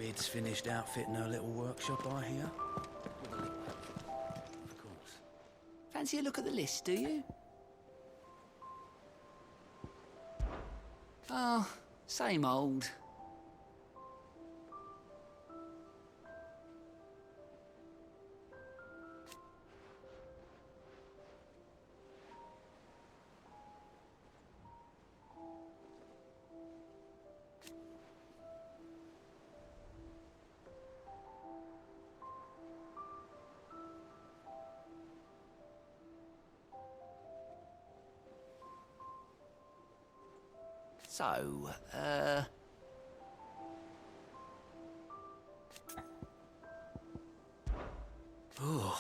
Vid's finished outfitting her little workshop, I hear. With a link of course. Fancy a look at the list, do you? Oh, same old. So, Oh.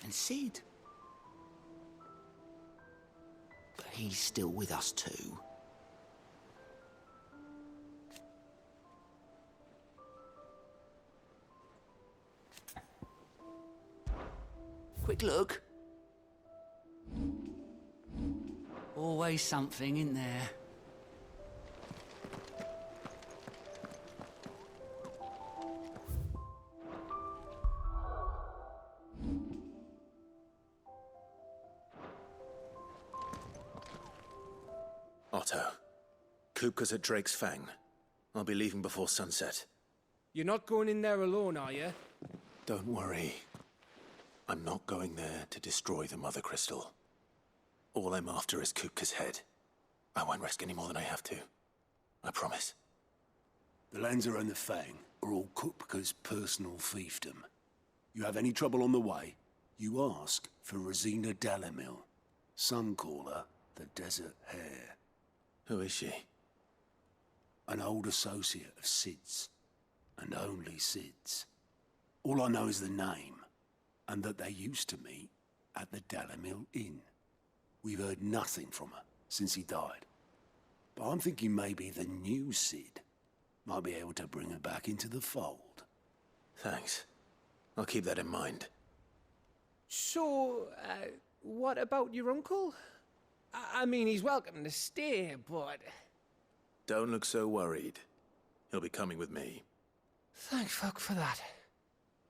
and Sid. But he's still with us too. Quick look. Always something in there. Otto. Kupka's at Drake's Fang. I'll be leaving before sunset. You're not going in there alone, are you? Don't worry. I'm not going there to destroy the Mother Crystal. All I'm after is Kupka's head. I won't risk any more than I have to. I promise. The lands around the Fang are all Kupka's personal fiefdom. You have any trouble on the way, you ask for Rosina Dalamil. Some call her the Desert Hare. Who is she? An old associate of Sid's, and only Sid's. All I know is the name, and that they used to meet at the Dalamil Inn. We've heard nothing from her since he died. But I'm thinking maybe the new Sid might be able to bring her back into the fold. Thanks. I'll keep that in mind. So, what about your uncle? I mean, he's welcome to stay, but... Don't look so worried. He'll be coming with me. Thank fuck for that.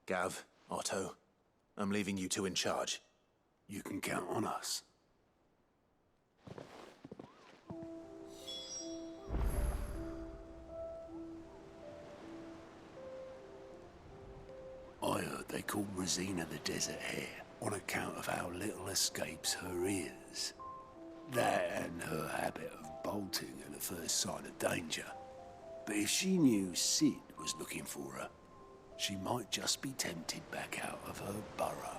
Gav, Otto, I'm leaving you two in charge. You can count on us. I heard they called Rosina the Desert Hare on account of how little escapes her ears. That and her habit of bolting at the first sign of danger. But if she knew Sid was looking for her, she might just be tempted back out of her burrow.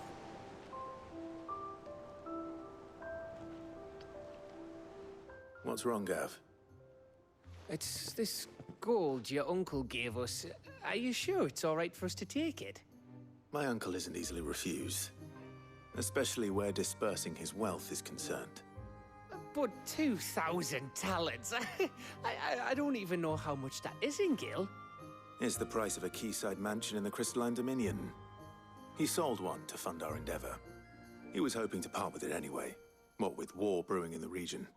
What's wrong, Gav? It's this gold your uncle gave us. Are you sure it's all right for us to take it? My uncle isn't easily refused. Especially where dispersing his wealth is concerned. But 2,000 talents. I don't even know how much that is in Gil. It's the price of a quayside mansion in the Crystalline Dominion. He sold one to fund our endeavor. He was hoping to part with it anyway, what with war brewing in the region.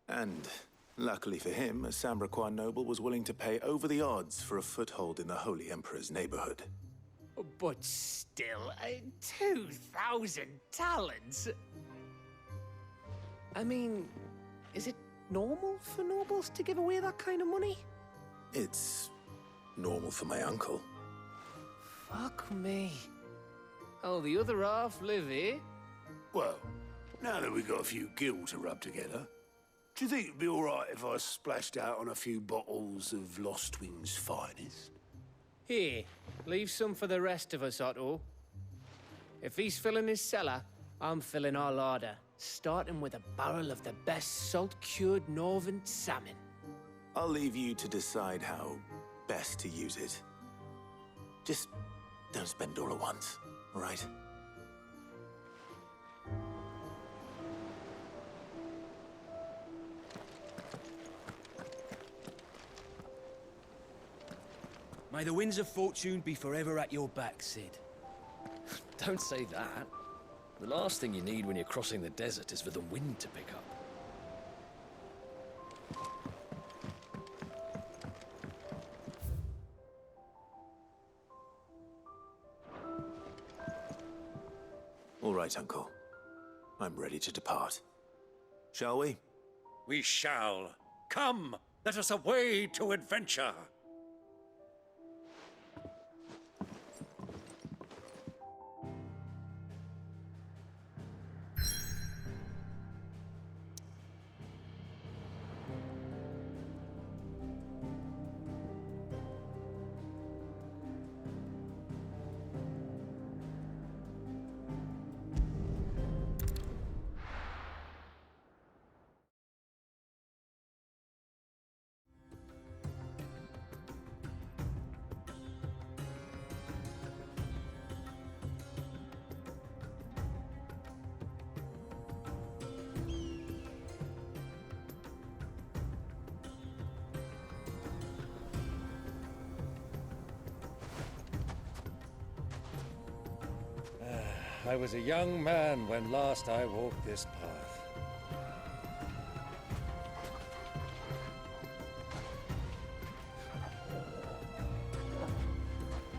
And, luckily for him, a Sambraquan noble was willing to pay over the odds for a foothold in the Holy Emperor's neighborhood. But still, 2,000 talents? I mean, is it normal for nobles to give away that kind of money? It's normal for my uncle. Fuck me. Oh, the other half live here? Well, now that we've got a few gil to rub together, do you think it'd be all right if I splashed out on a few bottles of Lost Wing's finest? Here, leave some for the rest of us, Otto. If he's filling his cellar, I'm filling our larder, starting with a barrel of the best salt-cured northern salmon. I'll leave you to decide how best to use it. Just don't spend it all at once, all right? May the winds of fortune be forever at your back, Sid. Don't say that. The last thing you need when you're crossing the desert is for the wind to pick up. All right, Uncle. I'm ready to depart. Shall we? We shall. Come, let us away to adventure. I was a young man when last I walked this path.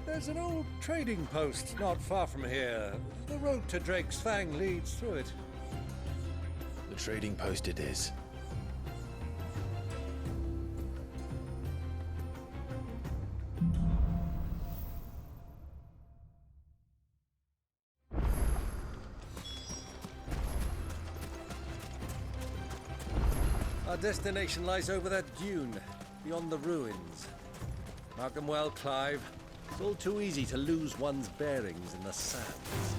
There's an old trading post not far from here. The road to Drake's Fang leads through it. The trading post it is. Our destination lies over that dune, beyond the ruins. Mark them well, Clive. It's all too easy to lose one's bearings in the sands.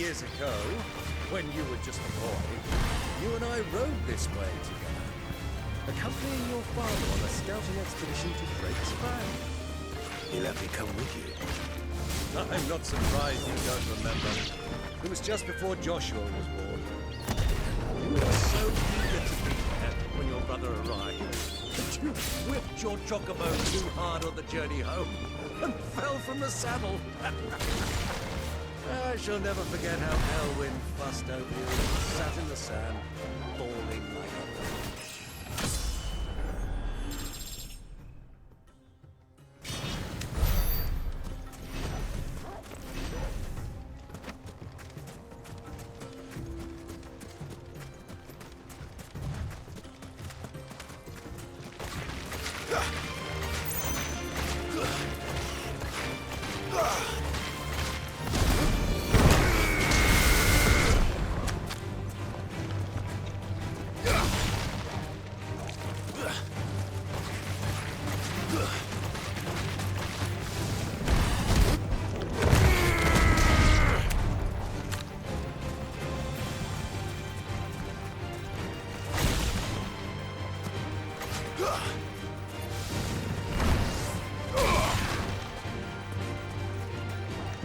years ago, when you were just a boy, you and I rode this way together, accompanying your father on a scouting expedition to Drake's Fan. He let me come with you. I'm not surprised you don't remember. It was just before Joshua was born. You were so eager to be there when your brother arrived that you whipped your chocobo too hard on the journey home and fell from the saddle. I shall never forget how Elwyn fussed over you and sat in the sand, bawling like a baby.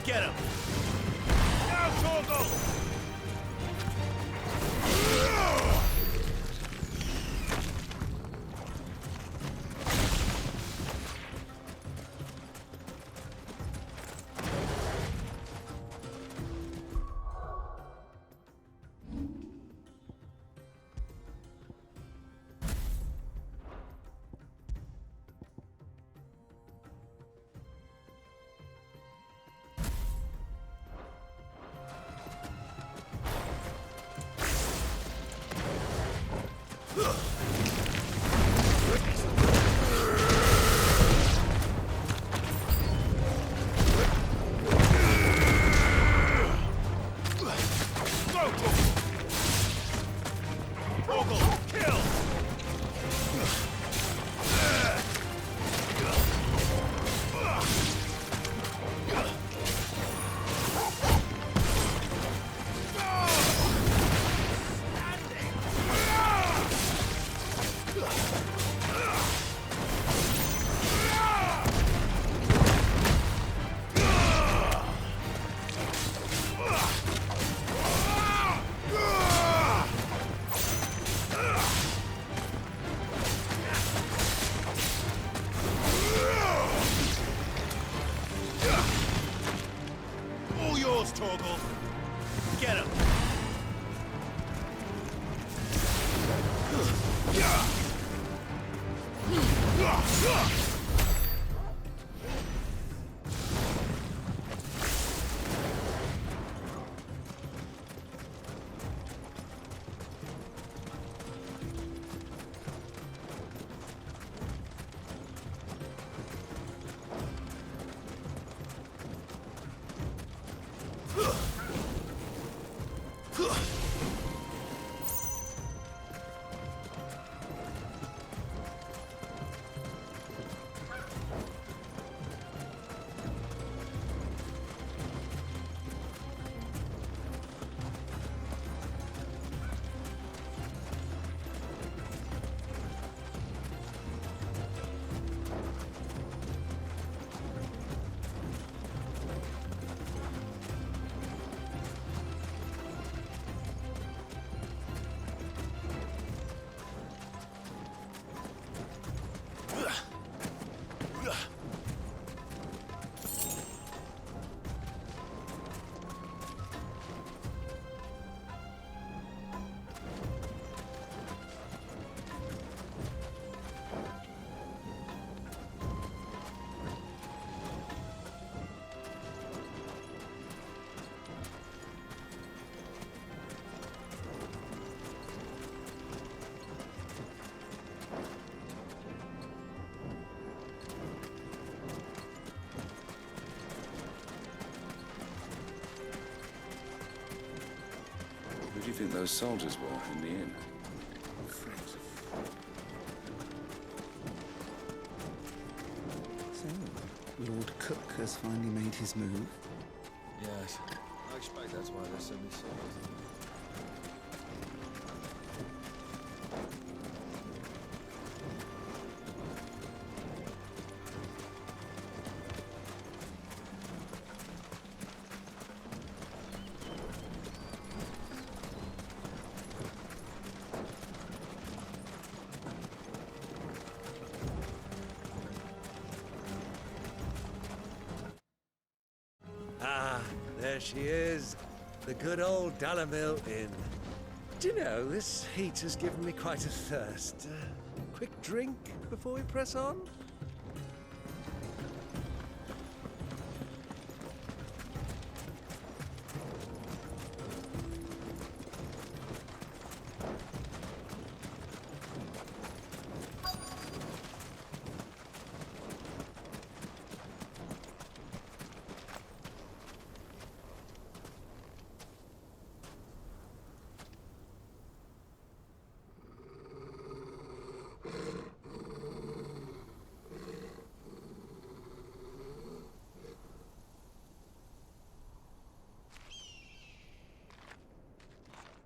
Get him! Now, Torgal! Torgal. Get him. Who do you think those soldiers were in the inn? So, Lord Cook has finally made his move. Yes. I expect that's why there's so she is. The good old Dalamil Inn. Do you know, this heat has given me quite a thirst. Quick drink before we press on?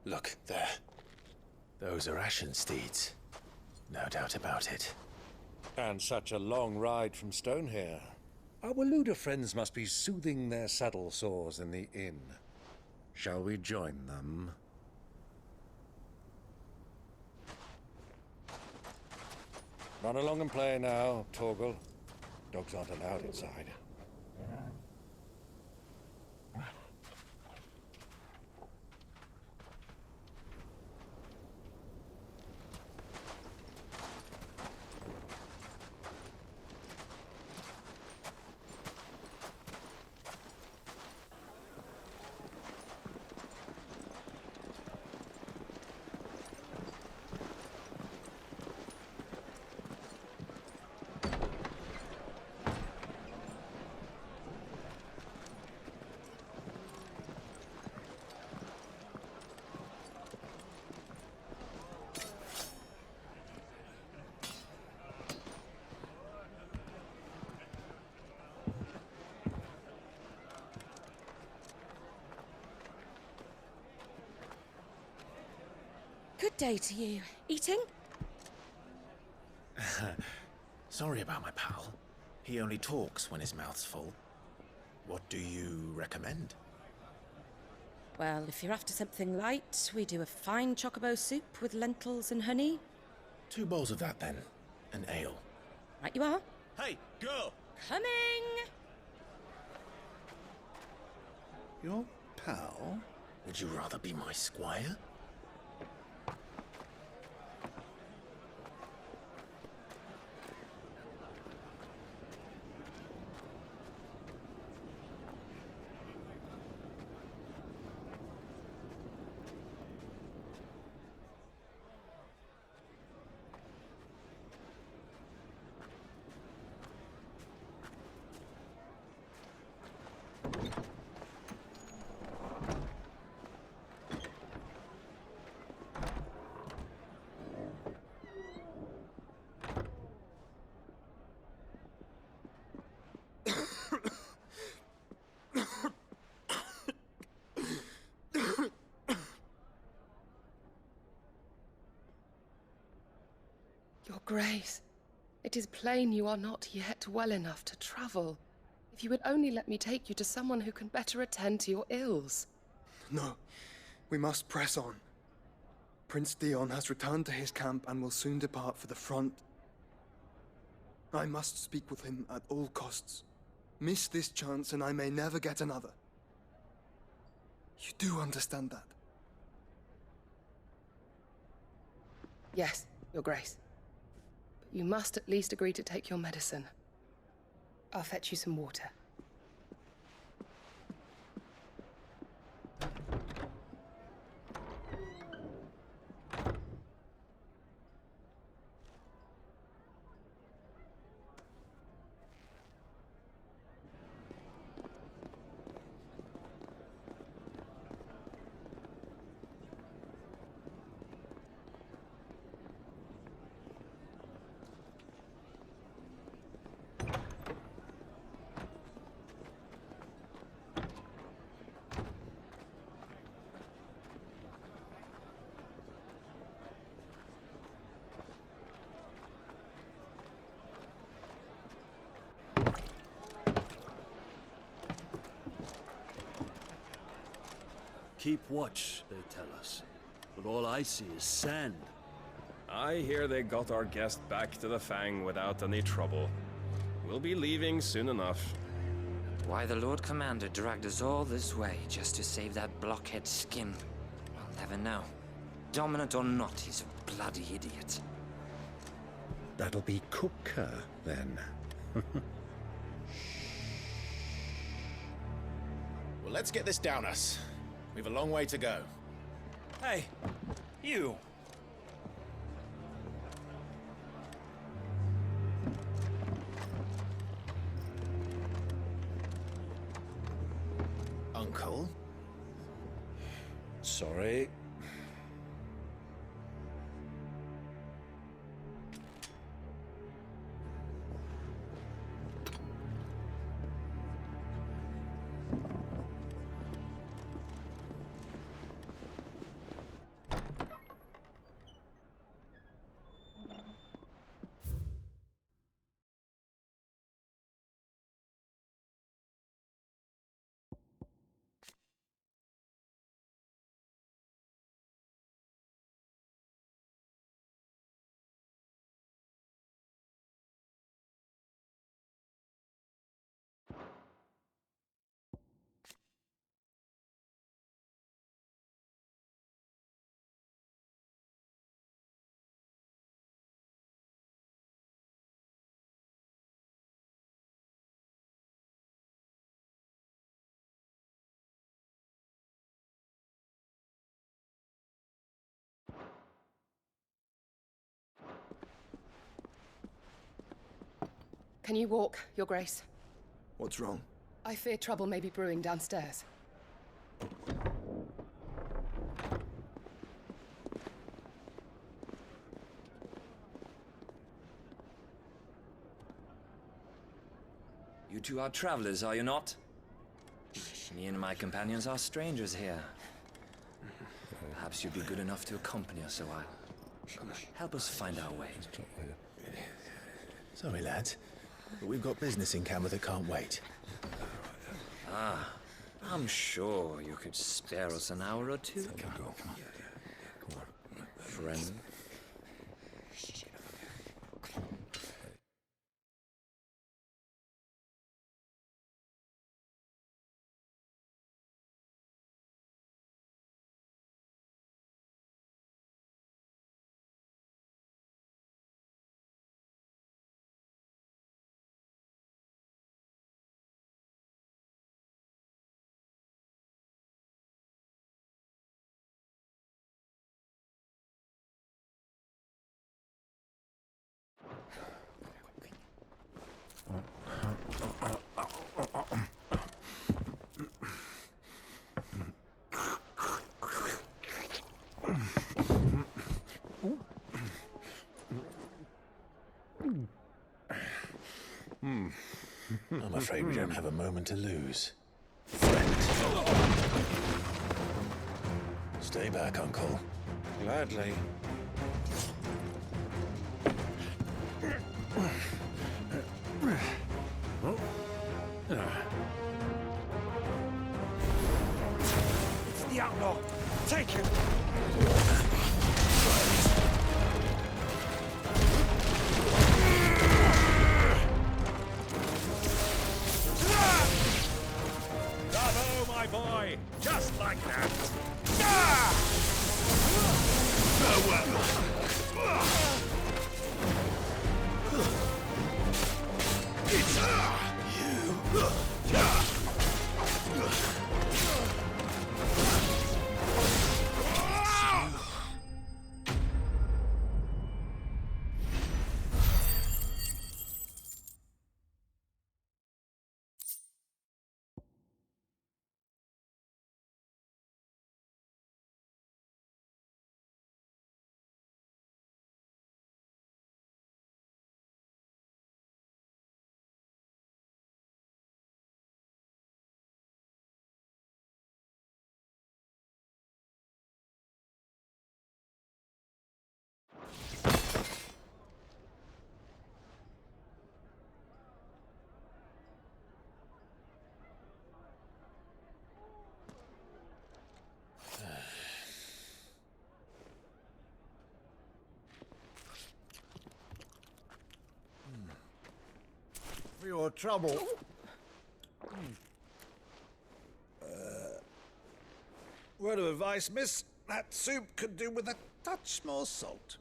Look, there. Those are Ashen steeds. No doubt about it. And such a long ride from Stonehair. Our Waluda friends must be soothing their saddle sores in the inn. Shall we join them? Run along and play now, Torgal. Dogs aren't allowed inside. Good day to you. Eating? Sorry about my pal. He only talks when his mouth's full. What do you recommend? Well, if you're after something light, we do a fine chocobo soup with lentils and honey. 2 bowls of that, then. An ale. Right you are. Hey, girl! Coming! Your pal? Would you rather be my squire? Your Grace, it is plain you are not yet well enough to travel. If you would only let me take you to someone who can better attend to your ills. No, we must press on. Prince Dion has returned to his camp and will soon depart for the front. I must speak with him at all costs. Miss this chance and I may never get another. You do understand that? Yes, Your Grace. But you must at least agree to take your medicine. I'll fetch you some water. Keep watch, they tell us. But all I see is sand. I hear they got our guest back to the Fang without any trouble. We'll be leaving soon enough. Why the Lord Commander dragged us all this way just to save that blockhead skin, I'll never know. Dominant or not, he's a bloody idiot. That'll be Cooker, then. Well, let's get this down us. We've a long way to go. Hey, you! Uncle? Sorry. Can you walk, Your Grace? What's wrong? I fear trouble may be brewing downstairs. You two are travelers, are you not? Me and my companions are strangers here. Perhaps you'd be good enough to accompany us a while. Help us find our way. Sorry, lads, but we've got business in camera that can't wait. Ah, I'm sure you could spare us an hour or two. Come on. Friend. I'm afraid we don't have a moment to lose. Stay back, Uncle. Gladly. It's the outlaw! Take him! Bravo, my boy! Just like that! For your trouble. Word of advice, miss. That soup could do with a touch more salt.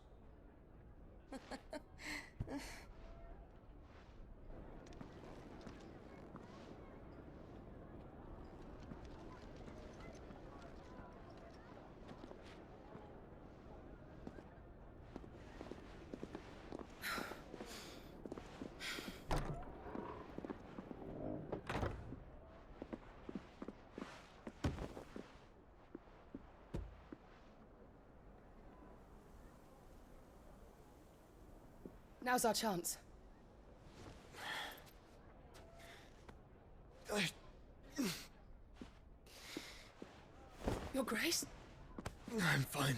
Now's our chance. Your Grace? I'm fine.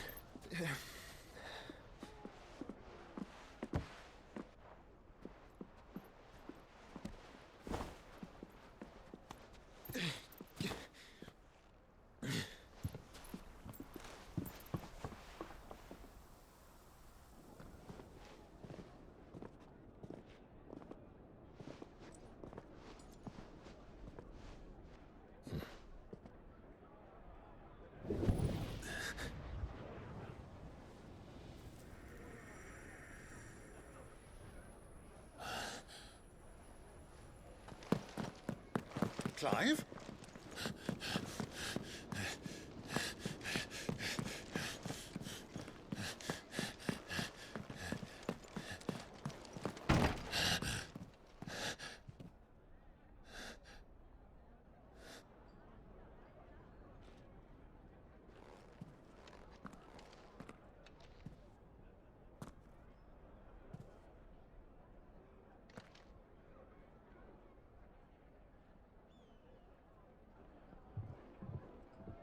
Clive?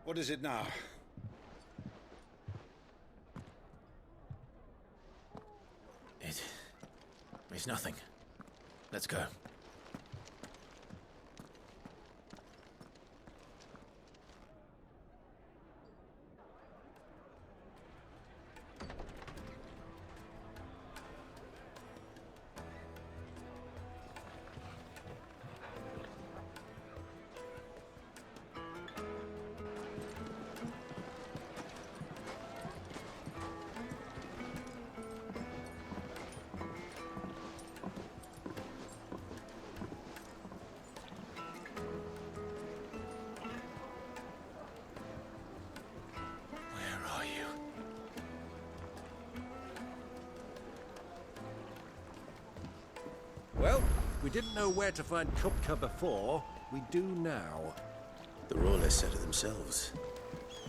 What is it now? It's nothing. Let's go. Well, we didn't know where to find Kupka before. We do now. The Royalists said it themselves.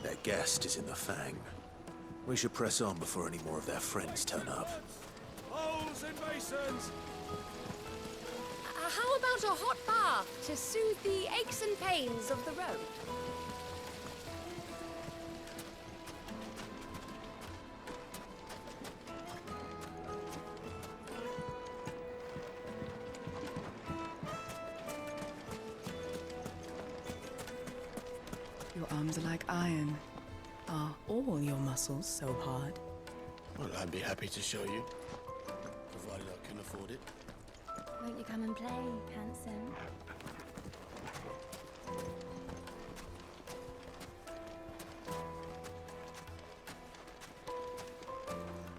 Their guest is in the Fang. We should press on before any more of their friends turn up. Holes and basins! How about a hot bath to soothe the aches and pains of the road? Your arms are like iron. Are all your muscles so hard? Well, I'd be happy to show you, provided I can afford it. Won't you come and play, handsome?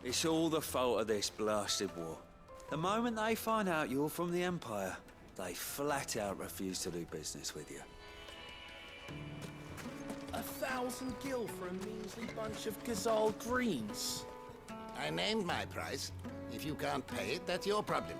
It's all the fault of this blasted war. The moment they find out you're from the Empire, they flat out refuse to do business with you. 1,000 gil for a measly bunch of Gazal greens. I named my price. If you can't pay it, that's your problem.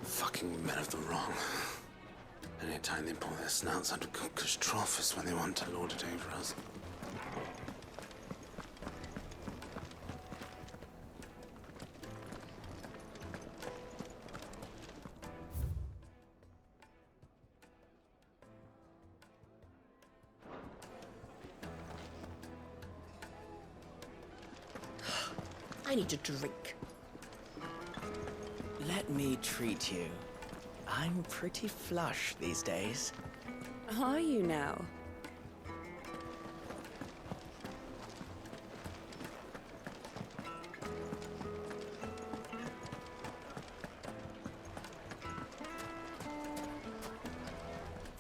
Fucking men of the wrong. Anytime they pull their snouts out of Kupka's trough is when they want to lord it over us. I need a drink. Let me treat you. I'm pretty flush these days. Are you now?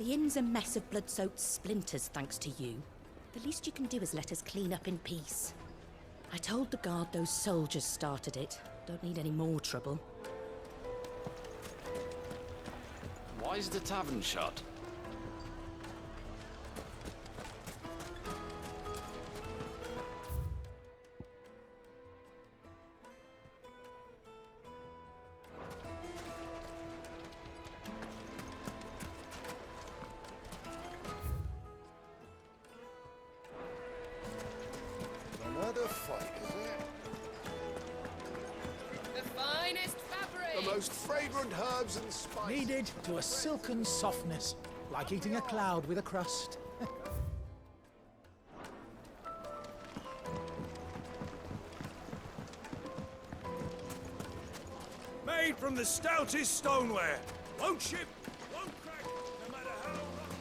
The inn's a mess of blood-soaked splinters thanks to you. The least you can do is let us clean up in peace. I told the guard those soldiers started it. Don't need any more trouble. Why is the tavern shut? Another fight, is it? The finest fabric! The most fragrant herbs and spices. Kneaded to a silken softness, like eating a cloud with a crust. Made from the stoutest stoneware. Won't chip, won't crack, no matter how rough.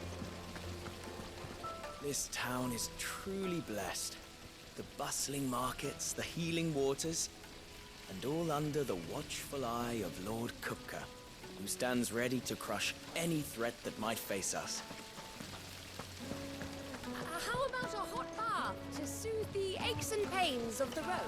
This town is truly blessed. The bustling markets, the healing waters, and all under the watchful eye of Lord Kupka, who stands ready to crush any threat that might face us. How about a hot bath to soothe the aches and pains of the road?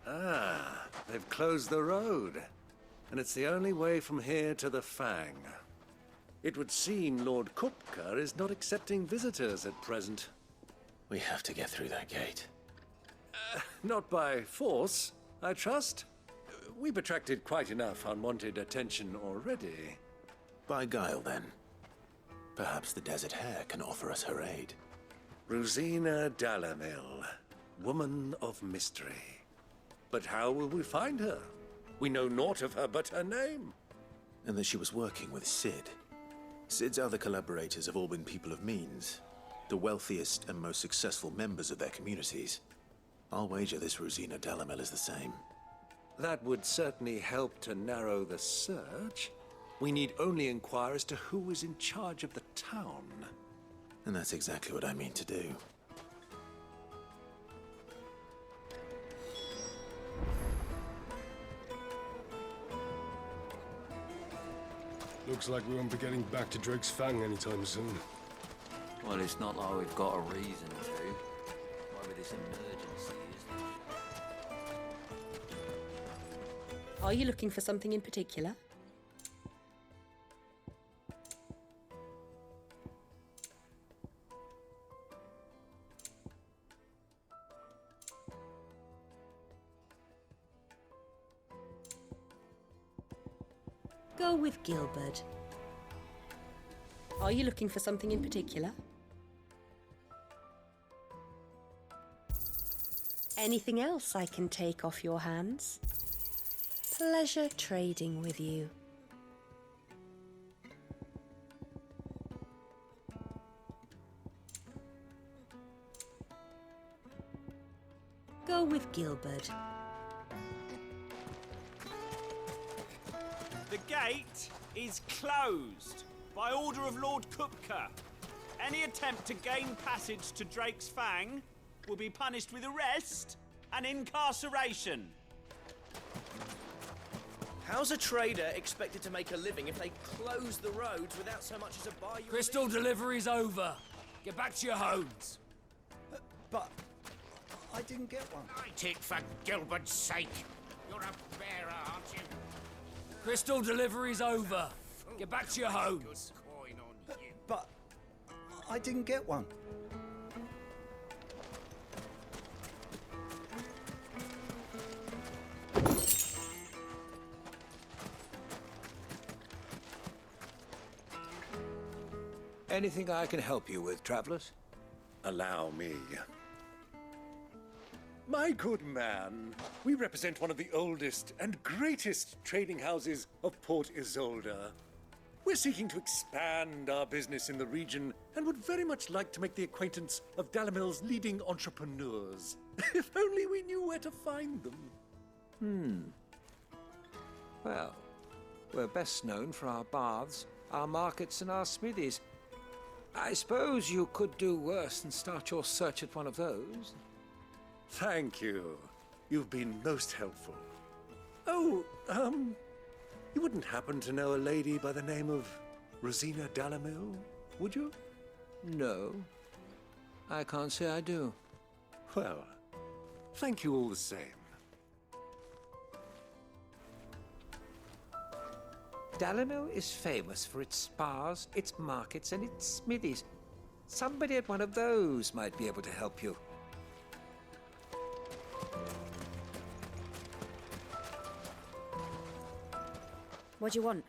Ah, they've closed the road. And it's the only way from here to the Fang. It would seem Lord Kupka is not accepting visitors at present. We have to get through that gate. Not by force, I trust. We've attracted quite enough unwanted attention already. By guile, then. Perhaps the Desert Hare can offer us her aid. Rosina Dalamil, woman of mystery. But how will we find her? We know naught of her but her name. And that she was working with Sid. Sid's other collaborators have all been people of means, the wealthiest and most successful members of their communities. I'll wager this Rosina Dalamil is the same. That would certainly help to narrow the search. We need only inquire as to who is in charge of the town. And that's exactly what I mean to do. Looks like we won't be getting back to Drake's Fang anytime soon. Well, it's not like we've got a reason to. Why with this emergency, is Are you looking for something in particular? Go with Gilbert. Are you looking for something in particular? Anything else I can take off your hands? Pleasure trading with you. Go with Gilbert. The gate is closed by order of Lord Kupka. Any attempt to gain passage to Drake's Fang will be punished with arrest and incarceration. How's a trader expected to make a living if they close the roads without so much as a bar? Crystal delivery's over. Get back to your homes. But I didn't get one. It for Gilbert's sake. You're a bearer, aren't you? Crystal delivery's over. Get back to your homes. But I didn't get one. Anything I can help you with, travelers? Allow me. My good man, we represent one of the oldest and greatest trading houses of Port Isolde. We're seeking to expand our business in the region and would very much like to make the acquaintance of Dalamil's leading entrepreneurs. If only we knew where to find them. Well, we're best known for our baths, our markets, and our smithies. I suppose you could do worse than start your search at one of those. Thank you. You've been most helpful. Oh, you wouldn't happen to know a lady by the name of Rosina Dalamil, would you? No, I can't say I do. Well, thank you all the same. Dalamil is famous for its spas, its markets, and its smithies. Somebody at one of those might be able to help you. What do you want?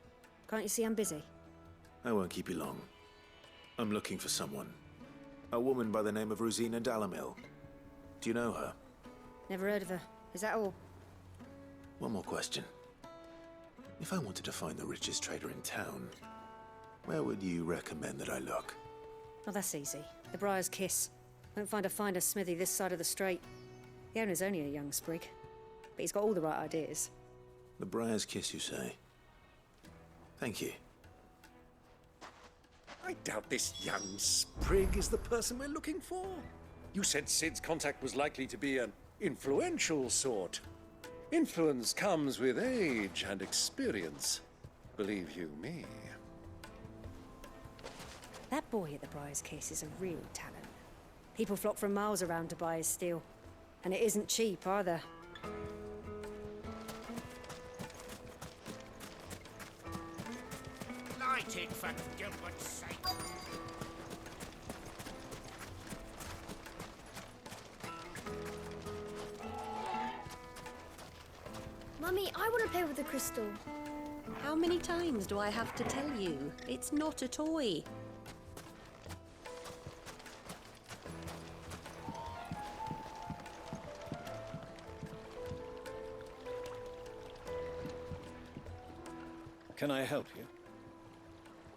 Can't you see I'm busy? I won't keep you long. I'm looking for someone. A woman by the name of Rosina Dalamil. Do you know her? Never heard of her. Is that all? One more question. If I wanted to find the richest trader in town, where would you recommend that I look? Oh, that's easy. The Briar's Kiss. Won't find a finer smithy this side of the strait. The owner's only a young sprig, but he's got all the right ideas. The Briar's Kiss, you say? Thank you. I doubt this young sprig is the person we're looking for. You said Sid's contact was likely to be an influential sort. Influence comes with age and experience. Believe you me. That boy at the Briar's Kiss is a real talent. People flock from miles around to buy his steel. And it isn't cheap either. Light it, for Gilbert's sake. Mummy, I want to play with the crystal. How many times do I have to tell you? It's not a toy. Can I help you?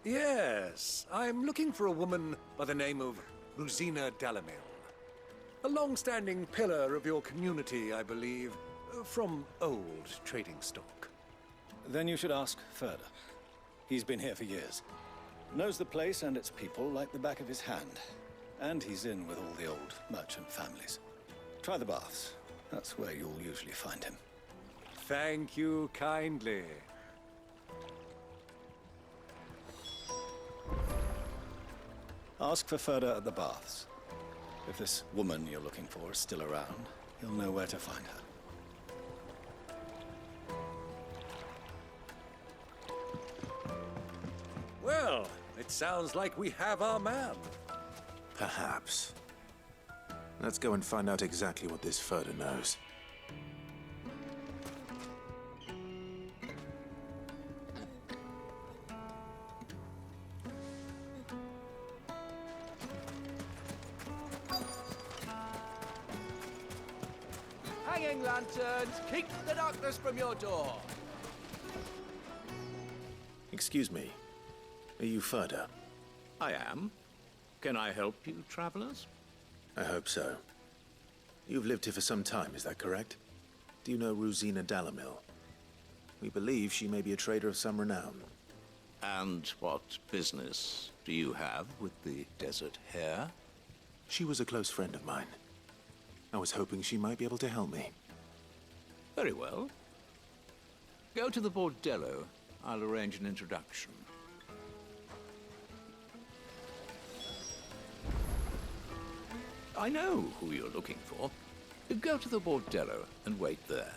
Yes, I'm looking for a woman by the name of Rosina Dalamil. A long-standing pillar of your community, I believe, from old trading stock. Then you should ask Ferda. He's been here for years. Knows the place and its people like the back of his hand. And he's in with all the old merchant families. Try the baths. That's where you'll usually find him. Thank you kindly. Ask for Ferda at the baths. If this woman you're looking for is still around, you'll know where to find her. Well, it sounds like we have our man. Perhaps. Let's go and find out exactly what this Ferda knows. Hanging lanterns, keep the darkness from your door. Excuse me. Are you Ferda? I am. Can I help you, travelers? I hope so. You've lived here for some time, is that correct? Do you know Rosina Dalamil? We believe she may be a trader of some renown. And what business do you have with the desert hare? She was a close friend of mine. I was hoping she might be able to help me. Very well. Go to the bordello. I'll arrange an introduction. I know who you're looking for. Go to the bordello and wait there.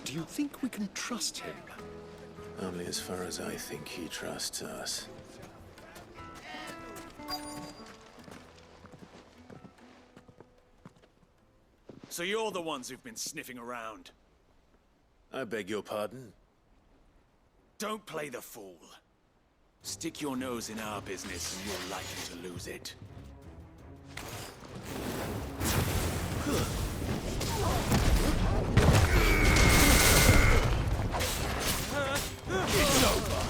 Do you think we can trust him? Only as far as I think he trusts us. So you're the ones who've been sniffing around. I beg your pardon? Don't play the fool. Stick your nose in our business and you're likely to lose it. It's over.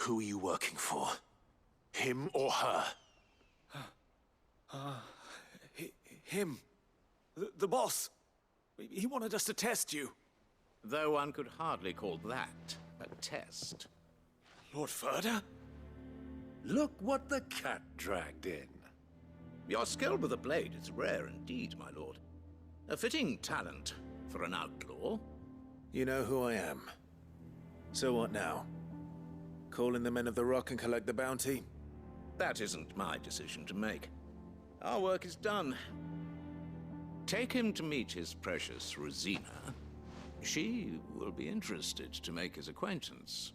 Who are you working for? Him or her? Him. The boss. He wanted us to test you. Though one could hardly call that a test. Lord Ferda? Look what the cat dragged in. Your skill with the blade is rare indeed, my lord. A fitting talent for an outlaw. You know who I am. So what now? Call in the Men of the Rock and collect the bounty? That isn't my decision to make. Our work is done. Take him to meet his precious Rosina. She will be interested to make his acquaintance.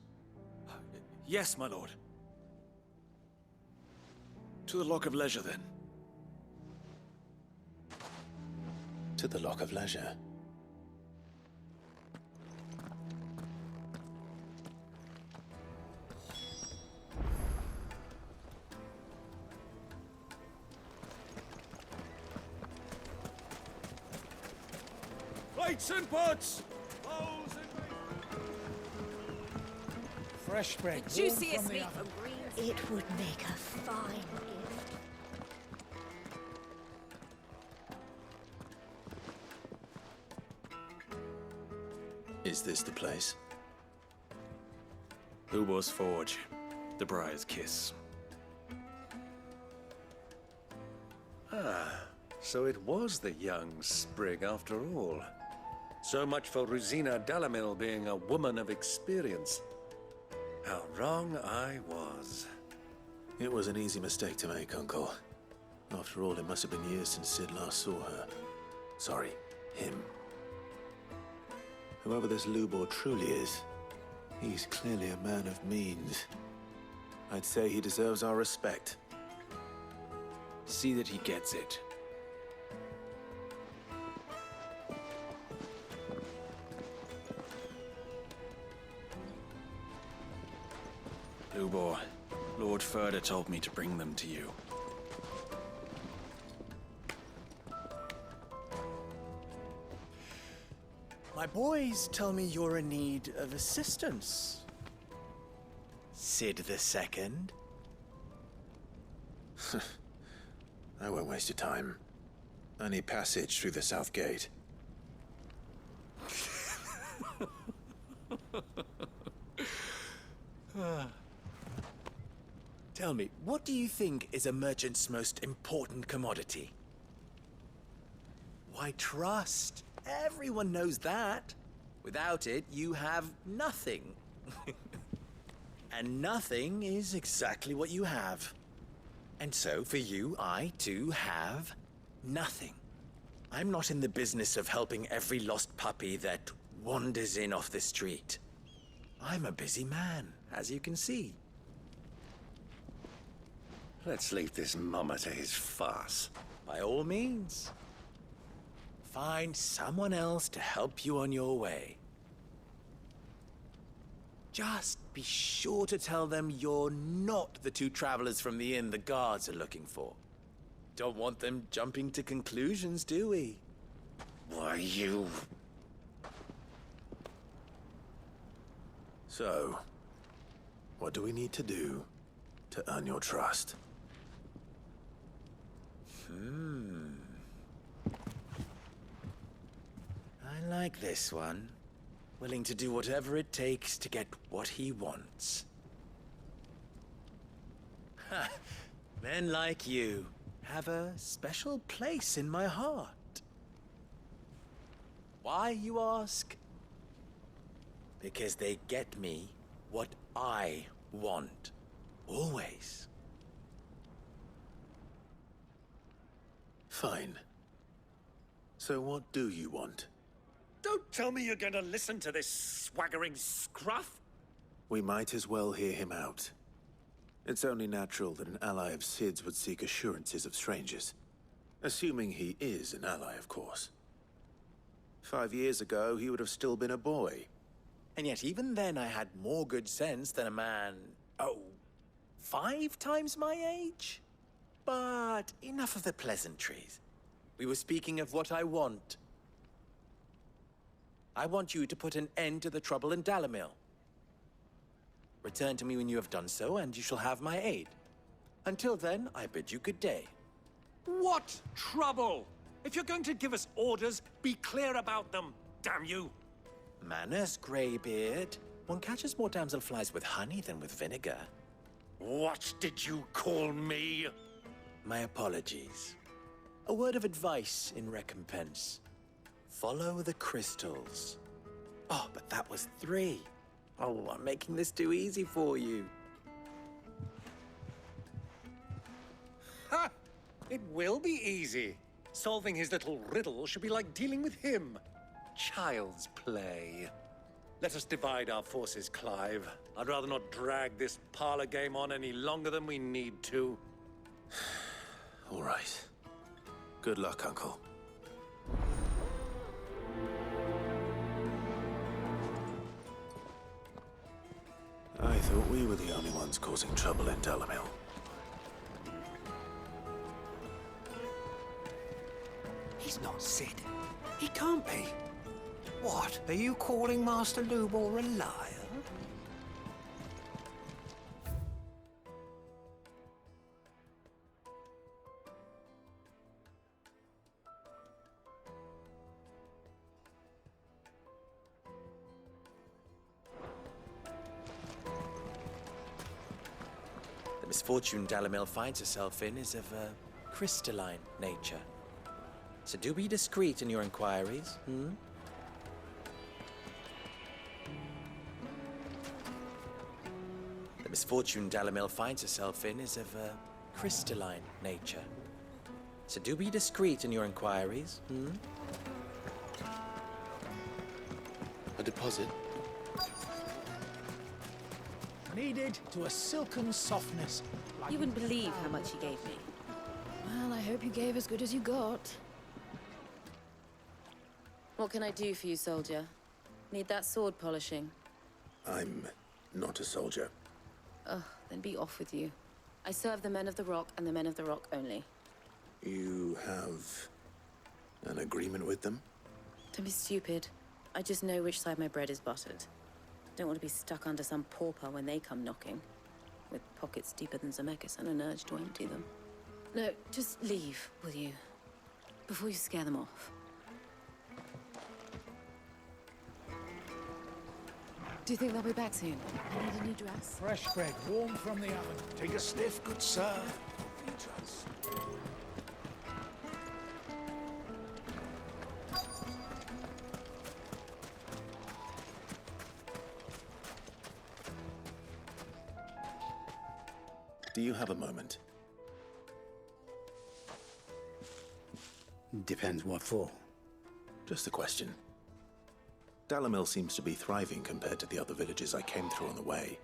Yes, my lord. To the Lock of Leisure, then. To the Lock of Leisure. Plates and pots! Fresh bread. Juiciest meat from green. It would make a fine gift. Is this the place? Ubor's Forge. The Briar's Kiss. Ah, so it was the young sprig after all. So much for Rosina Dalamil being a woman of experience. How wrong I was. It was an easy mistake to make, Uncle. After all, it must have been years since Sid last saw her. Sorry, him. Whoever this Lubor truly is, he's clearly a man of means. I'd say he deserves our respect. See that he gets it. Lubor, Lord Ferda told me to bring them to you. My boys tell me you're in need of assistance. Sid the Second. I won't waste your time. I need passage through the south gate. Tell me, what do you think is a merchant's most important commodity? Why, trust. Everyone knows that. Without it, you have nothing. And nothing is exactly what you have. And so, for you, I, too, have nothing. I'm not in the business of helping every lost puppy that wanders in off the street. I'm a busy man, as you can see. Let's leave this mummer to his farce. By all means. Find someone else to help you on your way. Just be sure to tell them you're not the two travelers from the inn the guards are looking for. Don't want them jumping to conclusions, do we? Why, you... So, what do we need to do to earn your trust? I like this one. Willing to do whatever it takes to get what he wants. Ha! Men like you have a special place in my heart. Why, you ask? Because they get me what I want. Always. Fine. So what do you want? Don't tell me you're going to listen to this swaggering scruff! We might as well hear him out. It's only natural that an ally of Sid's would seek assurances of strangers. Assuming he is an ally, of course. 5 years ago, he would have still been a boy. And yet even then I had more good sense than a man, 5 times my age? But enough of the pleasantries. We were speaking of what I want. I want you to put an end to the trouble in Dalamil. Return to me when you have done so, and you shall have my aid. Until then, I bid you good day. What trouble? If you're going to give us orders, be clear about them, damn you! Manners, Greybeard. One catches more damselflies with honey than with vinegar. What did you call me? My apologies. A word of advice in recompense. Follow the crystals. Oh, but that was 3. Oh, I'm making this too easy for you. Ha! It will be easy. Solving his little riddle should be like dealing with him. Child's play. Let us divide our forces, Clive. I'd rather not drag this parlor game on any longer than we need to. All right. Good luck, Uncle. I thought we were the only ones causing trouble in Dalamil. He's not Sid. He can't be. What? Are you calling Master Lubor a liar? The misfortune Dalamil finds herself in is of a crystalline nature. So do be discreet in your inquiries, The misfortune Dalamil finds herself in is of a crystalline nature. So do be discreet in your inquiries, A deposit? Kneaded to a silken softness. You wouldn't believe how much he gave me. Well, I hope you gave as good as you got. What can I do for you, soldier? Need that sword polishing? I'm not a soldier. Oh, then be off with you. I serve the men of the Rock and the men of the Rock only. You have an agreement with them? Don't be stupid. I just know which side my bread is buttered. Don't want to be stuck under some pauper when they come knocking. With pockets deeper than Zemeckis and an urge to empty them. No, just leave, will you? Before you scare them off. Do you think they'll be back soon? I need a new dress. Fresh bread, warm from the oven. Take a sniff, good sir. Do you have a moment? Depends what for. Just a question. Dalamil seems to be thriving compared to the other villages I came through on the way.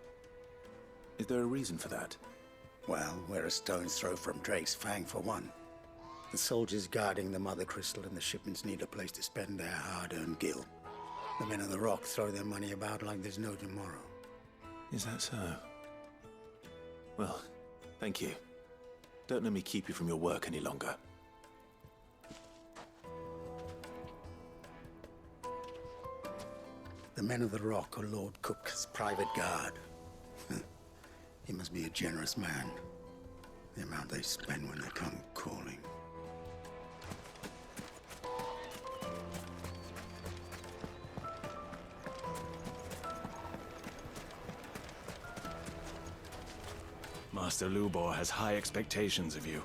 Is there a reason for that? Well, we're a stone's throw from Drake's Fang, for one. The soldiers guarding the Mother Crystal and the shipments need a place to spend their hard-earned gil. The men of the Rock throw their money about like there's no tomorrow. Is that so? Well, thank you. Don't let me keep you from your work any longer. The men of the Rock are Lord Cook's private guard. He must be a generous man. The amount they spend when they come calling. Master Lubor has high expectations of you.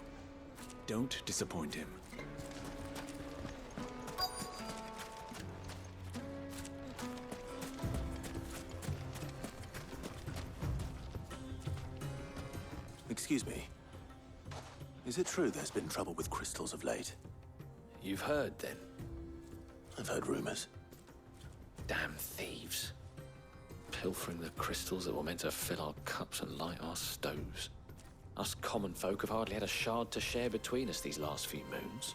Don't disappoint him. Excuse me. Is it true there's been trouble with crystals of late? You've heard, then? I've heard rumors. Damn thieves. Pilfering the crystals that were meant to fill our cups and light our stoves. Us common folk have hardly had a shard to share between us these last few moons.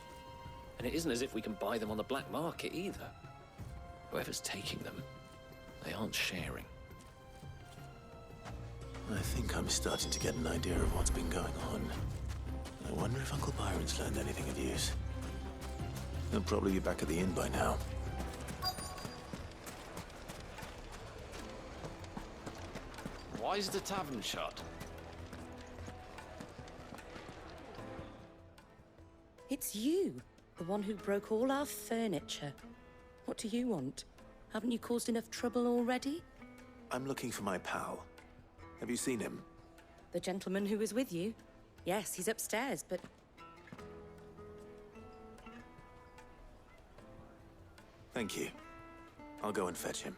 And it isn't as if we can buy them on the black market either. Whoever's taking them, they aren't sharing. I think I'm starting to get an idea of what's been going on. I wonder if Uncle Byron's learned anything of use. He'll probably be back at the inn by now. Why's the tavern shut? It's you, the one who broke all our furniture. What do you want? Haven't you caused enough trouble already? I'm looking for my pal. Have you seen him? The gentleman who was with you? Yes, he's upstairs, but... Thank you. I'll go and fetch him.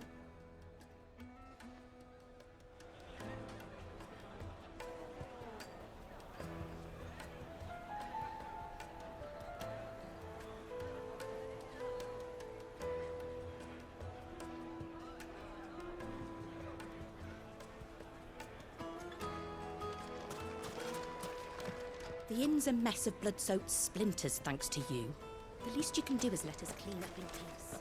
The inn's a mess of blood-soaked splinters, thanks to you. The least you can do is let us clean up in peace.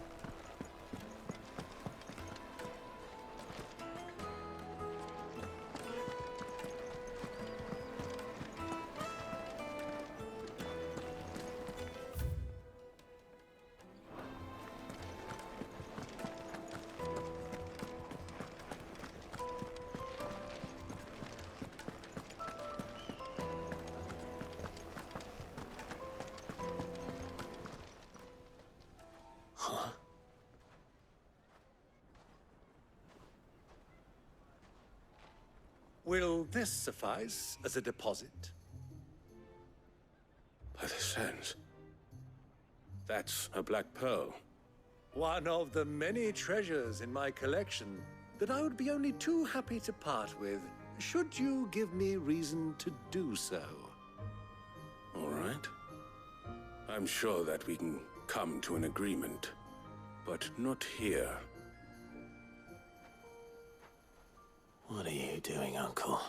Will this suffice as a deposit? By the sands. That's a black pearl. One of the many treasures in my collection that I would be only too happy to part with, should you give me reason to do so. All right. I'm sure that we can come to an agreement, but not here. What are you doing, Uncle?